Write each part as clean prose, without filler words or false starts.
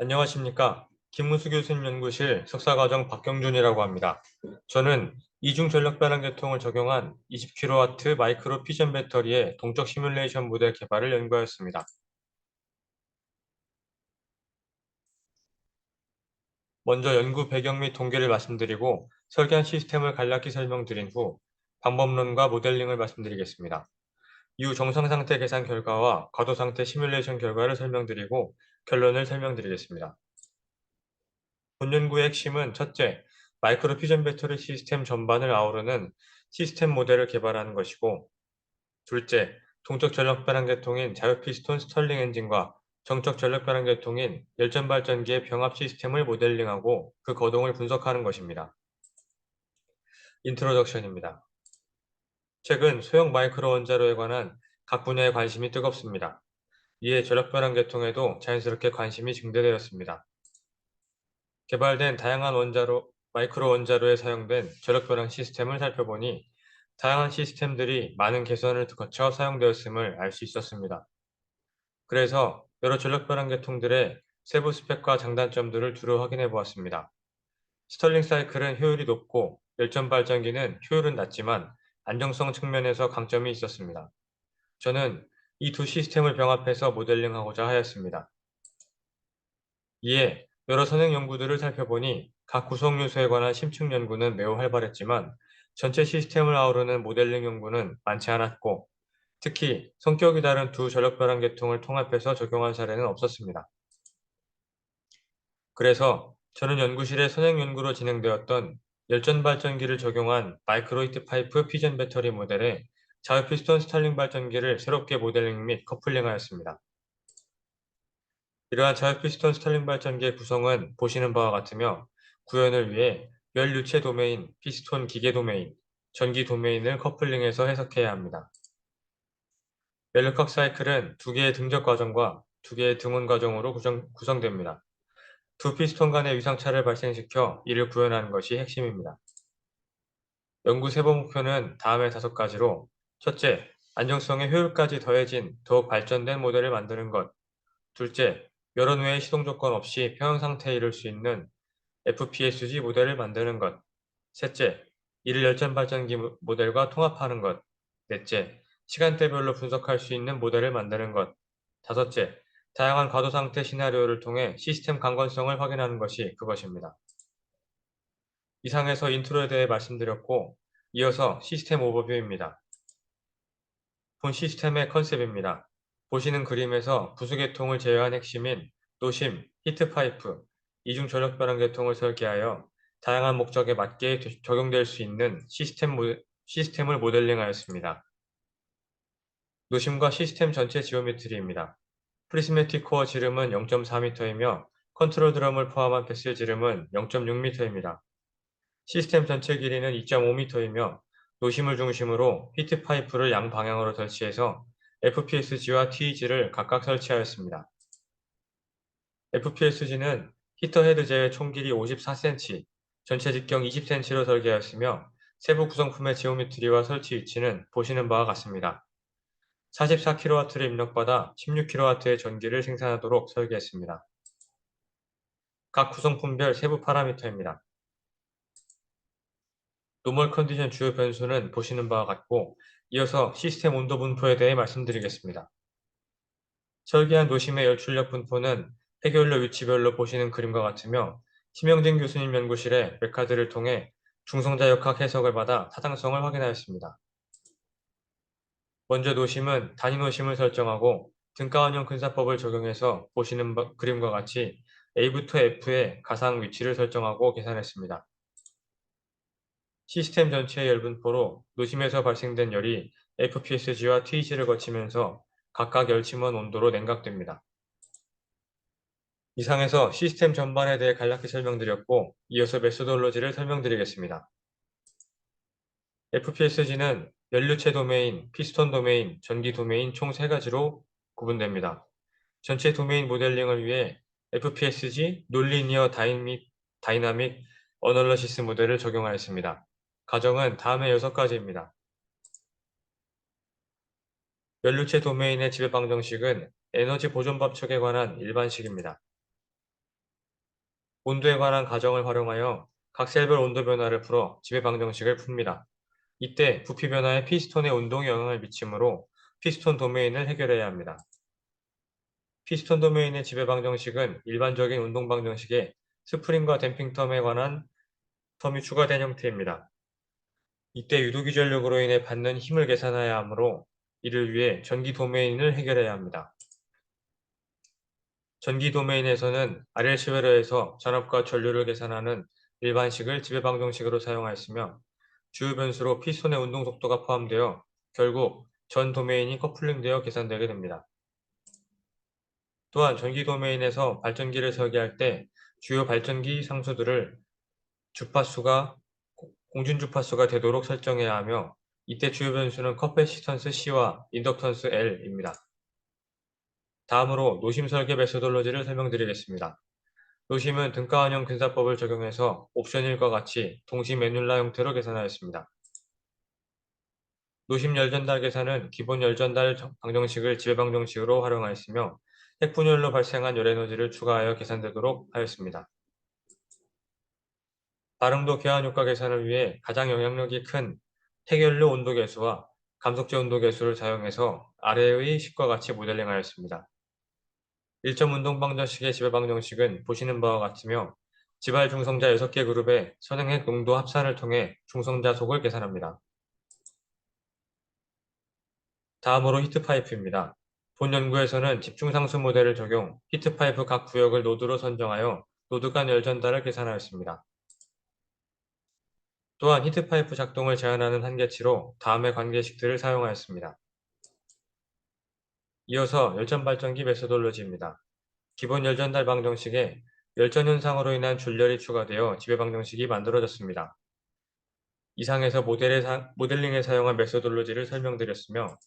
안녕하십니까. 김문수 교수님 연구실 석사과정 박경준이라고 합니다. 저는 이중 전력 변환 계통을 적용한 20kW 마이크로 퓨전 배터리의 동적 시뮬레이션 모델 개발을 연구하였습니다. 먼저 연구 배경 및 동기를 말씀드리고 설계한 시스템을 간략히 설명드린 후 방법론과 모델링을 말씀드리겠습니다. 이후 정상 상태 계산 결과와 과도 상태 시뮬레이션 결과를 설명드리고 결론을 설명드리겠습니다. 본 연구의 핵심은 첫째, 마이크로 퓨전 배터리 시스템 전반을 아우르는 시스템 모델을 개발하는 것이고, 둘째, 동적 전력 변환 계통인 자유 피스톤 스털링 엔진과 정적 전력 변환 계통인 열전 발전기의 병합 시스템을 모델링하고 그 거동을 분석하는 것입니다. 인트로덕션입니다. 최근 소형 마이크로 원자로에 관한 각 분야의 관심이 뜨겁습니다. 이에 전력 변환 계통에도 자연스럽게 관심이 증대되었습니다. 개발된 다양한 마이크로 원자로에 사용된 전력 변환 시스템을 살펴보니 다양한 시스템들이 많은 개선을 거쳐 사용되었음을 알 수 있었습니다. 그래서 여러 전력 변환 계통들의 세부 스펙과 장단점들을 두루 확인해 보았습니다. 스털링 사이클은 효율이 높고 열전 발전기는 효율은 낮지만 안정성 측면에서 강점이 있었습니다. 저는 이 두 시스템을 병합해서 모델링하고자 하였습니다. 이에 여러 선행 연구들을 살펴보니 각 구성 요소에 관한 심층 연구는 매우 활발했지만 전체 시스템을 아우르는 모델링 연구는 많지 않았고 특히 성격이 다른 두 전력 변환 계통을 통합해서 적용한 사례는 없었습니다. 그래서 저는 연구실의 선행 연구로 진행되었던 열전 발전기를 적용한 마이크로 히트 파이프 퓨전 배터리 모델에 자유 피스톤 스탈링 발전기를 새롭게 모델링 및 커플링하였습니다. 이러한 자유피스톤 스털링 발전기의 구성은 보시는 바와 같으며 구현을 위해 열 유체 도메인, 피스톤 기계 도메인, 전기 도메인을 커플링해서 해석해야 합니다. 멜로컥 사이클은 두 개의 등적 과정과 두 개의 등원 과정으로 구성됩니다. 두 피스톤 간의 위상차를 발생시켜 이를 구현하는 것이 핵심입니다. 연구 세부 목표는 다음의 5가지로 첫째, 안정성에 효율까지 더해진 더욱 발전된 모델을 만드는 것. 둘째, 여론 외의 시동 조건 없이 평형 상태에 이를 수 있는 FPSG 모델을 만드는 것. 셋째, 이를 열전 발전기 모델과 통합하는 것. 넷째, 시간대별로 분석할 수 있는 모델을 만드는 것. 다섯째, 다양한 과도 상태 시나리오를 통해 시스템 강건성을 확인하는 것이 그것입니다. 이상에서 인트로에 대해 말씀드렸고, 이어서 시스템 오버뷰입니다. 본 시스템의 컨셉입니다. 보시는 그림에서 부수계통을 제외한 핵심인 노심, 히트파이프, 이중 전력 변환 계통을 설계하여 다양한 목적에 맞게 적용될 수 있는 시스템을 모델링하였습니다. 노심과 시스템 전체 지오메트리입니다. 프리스매틱 코어 지름은 0.4m이며 컨트롤 드럼을 포함한 패스 지름은 0.6m입니다. 시스템 전체 길이는 2.5m이며 노심을 중심으로 히트 파이프를 양방향으로 설치해서 FPSG와 TEG를 각각 설치하였습니다. FPSG는 히터 헤드 제외 총 길이 54cm, 전체 직경 20cm로 설계하였으며 세부 구성품의 지오메트리와 설치 위치는 보시는 바와 같습니다. 44kW를 입력받아 16kW의 전기를 생산하도록 설계했습니다. 각 구성품별 세부 파라미터입니다. 노멀 컨디션 주요 변수는 보시는 바와 같고 이어서 시스템 온도 분포에 대해 말씀드리겠습니다. 설계한 노심의 열출력 분포는 해결료 위치별로 보시는 그림과 같으며 심영진 교수님 연구실의 맥카드를 통해 중성자역학 해석을 받아 타당성을 확인하였습니다. 먼저 노심은 단위 노심을 설정하고 등가원형 근사법을 적용해서 보시는 그림과 같이 A부터 F의 가상 위치를 설정하고 계산했습니다. 시스템 전체의 열 분포로 노심에서 발생된 열이 FPSG와 TEG를 거치면서 각각 열침원 온도로 냉각됩니다. 이상에서 시스템 전반에 대해 간략히 설명드렸고 이어서 메소돌로지를 설명드리겠습니다. FPSG는 연료체 도메인, 피스톤 도메인, 전기 도메인 총 3가지로 구분됩니다. 전체 도메인 모델링을 위해 FPSG 논리니어 다이나믹 어널러시스 모델을 적용하였습니다. 가정은 다음의 6가지입니다. 연료체 도메인의 지배 방정식은 에너지 보존 법칙에 관한 일반식입니다. 온도에 관한 가정을 활용하여 각 셀별 온도 변화를 풀어 지배 방정식을 풉니다. 이때 부피 변화에 피스톤의 운동에 영향을 미치므로 피스톤 도메인을 해결해야 합니다. 피스톤 도메인의 지배 방정식은 일반적인 운동 방정식에 스프링과 댐핑 텀에 관한 텀이 추가된 형태입니다. 이때 유도기 전력으로 인해 받는 힘을 계산해야 하므로 이를 위해 전기 도메인을 해결해야 합니다. 전기 도메인에서는 RL 시외로에서 전압과 전류를 계산하는 일반식을 지배방정식으로 사용하였으며 주요 변수로 피스톤의 운동 속도가 포함되어 결국 전 도메인이 커플링되어 계산되게 됩니다. 또한 전기 도메인에서 발전기를 설계할 때 주요 발전기 상수들을 주파수가 공준 주파수가 되도록 설정해야 하며 이때 주요 변수는 커패시턴스 C와 인덕턴스 L입니다. 다음으로 노심 설계 메소돌로지를 설명드리겠습니다. 노심은 등가원형 근사법을 적용해서 옵션 1과 같이 동시 매뉼라 형태로 계산하였습니다. 노심 열전달 계산은 기본 열전달 방정식을 지배 방정식으로 활용하였으며 핵분열로 발생한 열에너지를 추가하여 계산되도록 하였습니다. 발응도 교환 효과 계산을 위해 가장 영향력이 큰 해결료 온도 계수와 감속제 온도 계수를 사용해서 아래의 식과 같이 모델링하였습니다. 1점 운동 방정식의 지배 방정식은 보시는 바와 같으며 지발 중성자 6개 그룹의 선행핵 농도 합산을 통해 중성자 속을 계산합니다. 다음으로 히트파이프입니다. 본 연구에서는 집중상수 모델을 적용 히트파이프 각 구역을 노드로 선정하여 노드 간 열전달을 계산하였습니다. 또한 히트파이프 작동을 제한하는 한계치로 다음의 관계식들을 사용하였습니다. 이어서 열전발전기 메소돌로지입니다. 기본 열전달 방정식에 열전 현상으로 인한 출열이 추가되어 지배 방정식이 만들어졌습니다. 이상에서 모델링에 사용한 메소돌로지를 설명드렸으며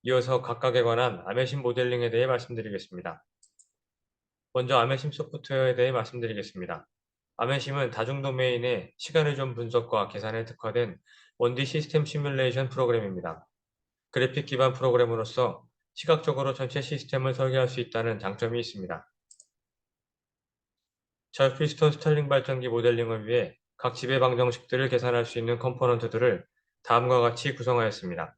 이어서 각각에 관한 아메심 모델링에 대해 말씀드리겠습니다. 먼저 아메심 소프트웨어에 대해 말씀드리겠습니다. 아메심은 다중도메인의 시간의존 분석과 계산에 특화된 1D 시스템 시뮬레이션 프로그램입니다. 그래픽 기반 프로그램으로서 시각적으로 전체 시스템을 설계할 수 있다는 장점이 있습니다. 저피스톤 스털링 발전기 모델링을 위해 각 지배 방정식들을 계산할 수 있는 컴포넌트들을 다음과 같이 구성하였습니다.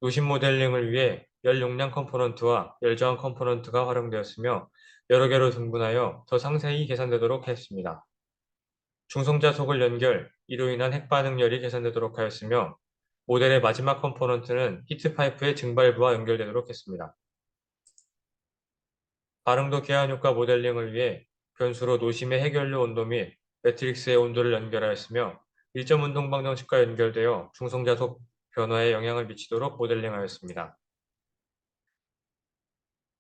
노심 모델링을 위해 열 용량 컴포넌트와 열 저항 컴포넌트가 활용되었으며 여러 개로 등분하여 더 상세히 계산되도록 했습니다. 중성자 속을 연결, 이로 인한 핵반응열이 계산되도록 하였으며 모델의 마지막 컴포넌트는 히트파이프의 증발부와 연결되도록 했습니다. 반응도 계한 효과 모델링을 위해 변수로 노심의 해결료 온도 및 매트릭스의 온도를 연결하였으며 일점 운동 방정식과 연결되어 중성자속 변화에 영향을 미치도록 모델링하였습니다.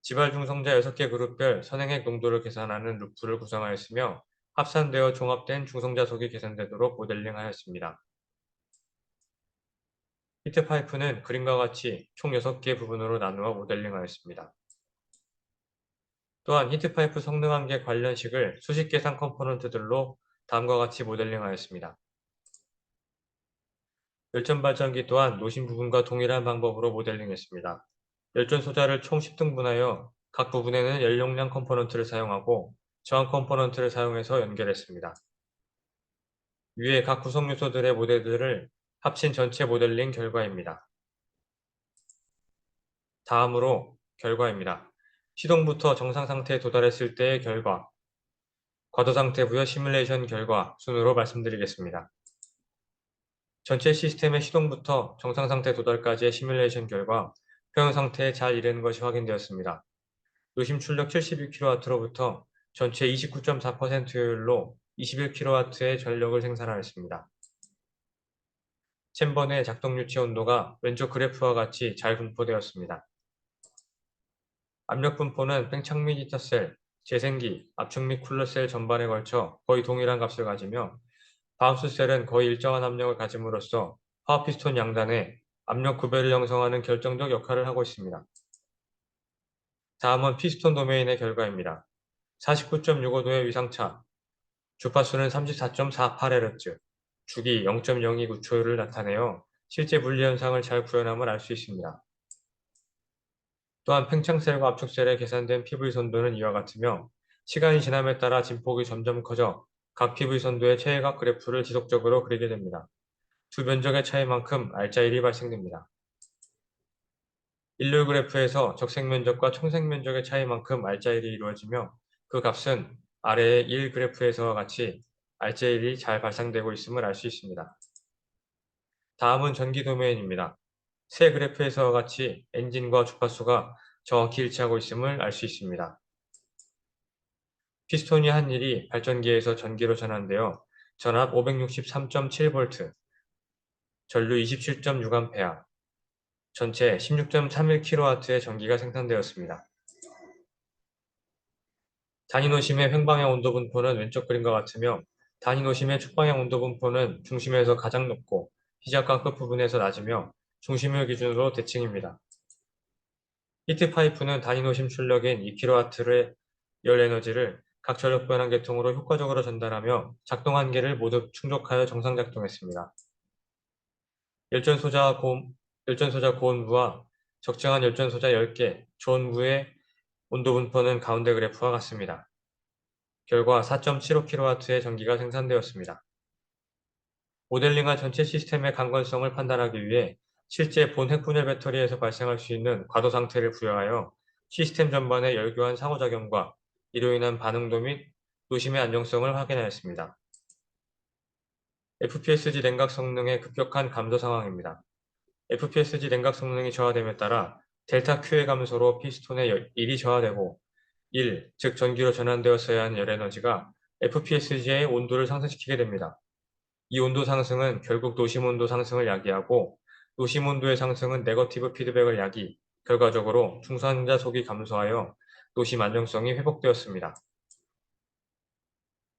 지발 중성자 6개 그룹별 선행핵 농도를 계산하는 루프를 구성하였으며 합산되어 종합된 중성자속이 계산되도록 모델링하였습니다. 히트파이프는 그림과 같이 총 6개 부분으로 나누어 모델링하였습니다. 또한 히트파이프 성능 한계 관련식을 수식 계산 컴포넌트들로 다음과 같이 모델링하였습니다. 열전 발전기 또한 노심 부분과 동일한 방법으로 모델링했습니다. 열전 소자를 총 10등분하여 각 부분에는 열용량 컴포넌트를 사용하고 저항 컴포넌트를 사용해서 연결했습니다. 위에 각 구성 요소들의 모델들을 합친 전체 모델링 결과입니다. 다음으로 결과입니다. 시동부터 정상 상태에 도달했을 때의 결과, 과도 상태 부여 시뮬레이션 결과 순으로 말씀드리겠습니다. 전체 시스템의 시동부터 정상 상태 도달까지의 시뮬레이션 결과 평형 상태에 잘 이르는 것이 확인되었습니다. 노심 출력 72kW로부터 전체 29.4% 효율로 21kW의 전력을 생산하였습니다. 챔버 내 작동 유치 온도가 왼쪽 그래프와 같이 잘 분포되었습니다. 압력 분포는 팽창 및 히터셀, 재생기, 압축 및 쿨러셀 전반에 걸쳐 거의 동일한 값을 가지며 바운스셀은 거의 일정한 압력을 가짐으로써 파워 피스톤 양단에 압력 구배를 형성하는 결정적 역할을 하고 있습니다. 다음은 피스톤 도메인의 결과입니다. 49.65도의 위상차, 주파수는 34.48Hz, 주기 0.029초를 나타내어 실제 분리 현상을 잘 구현함을 알 수 있습니다. 또한 팽창셀과 압축셀에 계산된 PV 선도는 이와 같으며 시간이 지남에 따라 진폭이 점점 커져 각 PV 선도의 최외곽 그래프를 지속적으로 그리게 됩니다. 두 면적의 차이만큼 알짜일이 발생됩니다. 일률 그래프에서 적색 면적과 총색 면적의 차이만큼 알짜일이 이루어지며 그 값은 아래의 1 그래프에서와 같이 알짜일이 잘 발생되고 있음을 알 수 있습니다. 다음은 전기 도메인입니다. 세 그래프에서와 같이 엔진과 주파수가 정확히 일치하고 있음을 알 수 있습니다. 피스톤이 한 일이 발전기에서 전기로 전환되어 전압 563.7V, 전류 27.6A, 전체 16.31kW의 전기가 생산되었습니다. 단위노심의 횡방향 온도 분포는 왼쪽 그림과 같으며 단위노심의 축방향 온도 분포는 중심에서 가장 높고 시작과 끝 부분에서 낮으며 중심을 기준으로 대칭입니다. 히트파이프는 단위노심 출력인 2kW의 열 에너지를 각 전력 변환 계통으로 효과적으로 전달하며 작동 한계를 모두 충족하여 정상 작동했습니다. 열전소자 고온부와 적정한 열전소자 10개, 조온부의 온도 분포는 가운데 그래프와 같습니다. 결과 4.75kW의 전기가 생산되었습니다. 모델링한 전체 시스템의 강건성을 판단하기 위해 실제 본 핵분열 배터리에서 발생할 수 있는 과도 상태를 부여하여 시스템 전반의 열교환 상호작용과 이로 인한 반응도 및 노심의 안정성을 확인하였습니다. FPSG 냉각 성능의 급격한 감소 상황입니다. FPSG 냉각 성능이 저하됨에 따라 델타 Q의 감소로 피스톤의 일이 저하되고 1, 즉 전기로 전환되었어야 하는 열에너지가 FPSG의 온도를 상승시키게 됩니다. 이 온도 상승은 결국 노심 온도 상승을 야기하고 노심 온도의 상승은 네거티브 피드백을 야기, 결과적으로 중성자 속이 감소하여 노심 안정성이 회복되었습니다.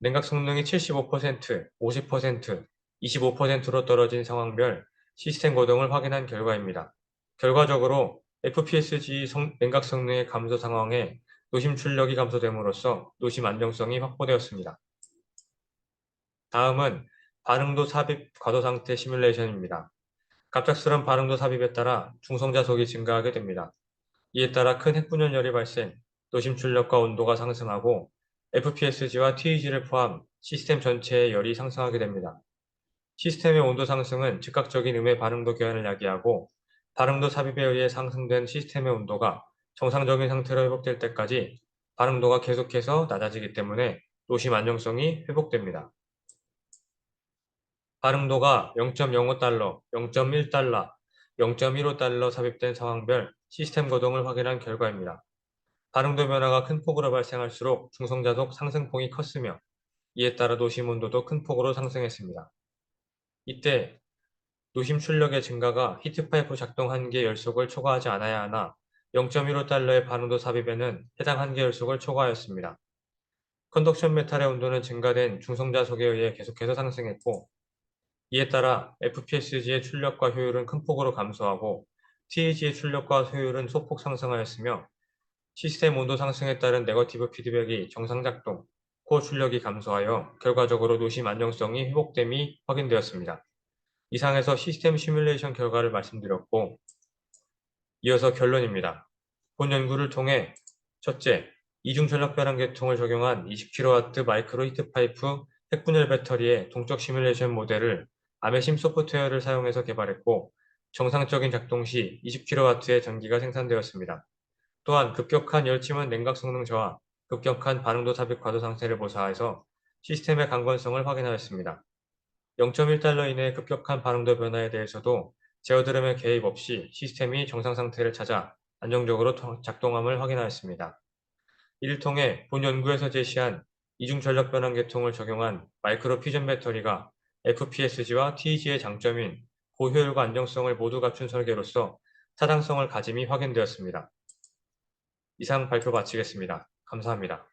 냉각 성능이 75%, 50%, 25%로 떨어진 상황별 시스템 고동을 확인한 결과입니다. 결과적으로 FPSG 냉각 성능의 감소 상황에 노심 출력이 감소됨으로써 노심 안정성이 확보되었습니다. 다음은 반응도 삽입 과도 상태 시뮬레이션입니다. 갑작스런 반응도 삽입에 따라 중성자속이 증가하게 됩니다. 이에 따라 큰 핵분열열이 발생, 노심 출력과 온도가 상승하고 FPSG와 TEG를 포함 시스템 전체의 열이 상승하게 됩니다. 시스템의 온도 상승은 즉각적인 음의 반응도 교환을 야기하고 반응도 삽입에 의해 상승된 시스템의 온도가 정상적인 상태로 회복될 때까지 반응도가 계속해서 낮아지기 때문에 노심 안정성이 회복됩니다. 반응도가 0.05달러, 0.1달러, 0.15달러 삽입된 상황별 시스템 거동을 확인한 결과입니다. 반응도 변화가 큰 폭으로 발생할수록 중성자속 상승폭이 컸으며 이에 따라 노심 온도도 큰 폭으로 상승했습니다. 이때 노심 출력의 증가가 히트파이프 작동 한계 열속을 초과하지 않아야 하나 0.15달러의 반응도 삽입에는 해당 한계 열속을 초과하였습니다. 컨덕션 메탈의 온도는 증가된 중성자속에 의해 계속해서 상승했고 이에 따라 FPSG의 출력과 효율은 큰 폭으로 감소하고 TEG의 출력과 효율은 소폭 상승하였으며 시스템 온도 상승에 따른 네거티브 피드백이 정상 작동, 코어 출력이 감소하여 결과적으로 노심 안정성이 회복됨이 확인되었습니다. 이상에서 시스템 시뮬레이션 결과를 말씀드렸고 이어서 결론입니다. 본 연구를 통해 첫째, 이중 전력 변환 계통을 적용한 20kW 마이크로 히트파이프 핵분열 배터리의 동적 시뮬레이션 모델을 아메심 소프트웨어를 사용해서 개발했고 정상적인 작동 시 20kW의 전기가 생산되었습니다. 또한 급격한 열침원 냉각 성능 저하, 급격한 반응도 삽입 과도 상태를 모사해서 시스템의 강건성을 확인하였습니다. 0.1달러 이내의 급격한 반응도 변화에 대해서도 제어드럼의 개입 없이 시스템이 정상 상태를 찾아 안정적으로 작동함을 확인하였습니다. 이를 통해 본 연구에서 제시한 이중 전력 변환 계통을 적용한 마이크로 퓨전 배터리가 FPSG와 TEG의 장점인 고효율과 안정성을 모두 갖춘 설계로서 타당성을 가짐이 확인되었습니다. 이상 발표 마치겠습니다. 감사합니다.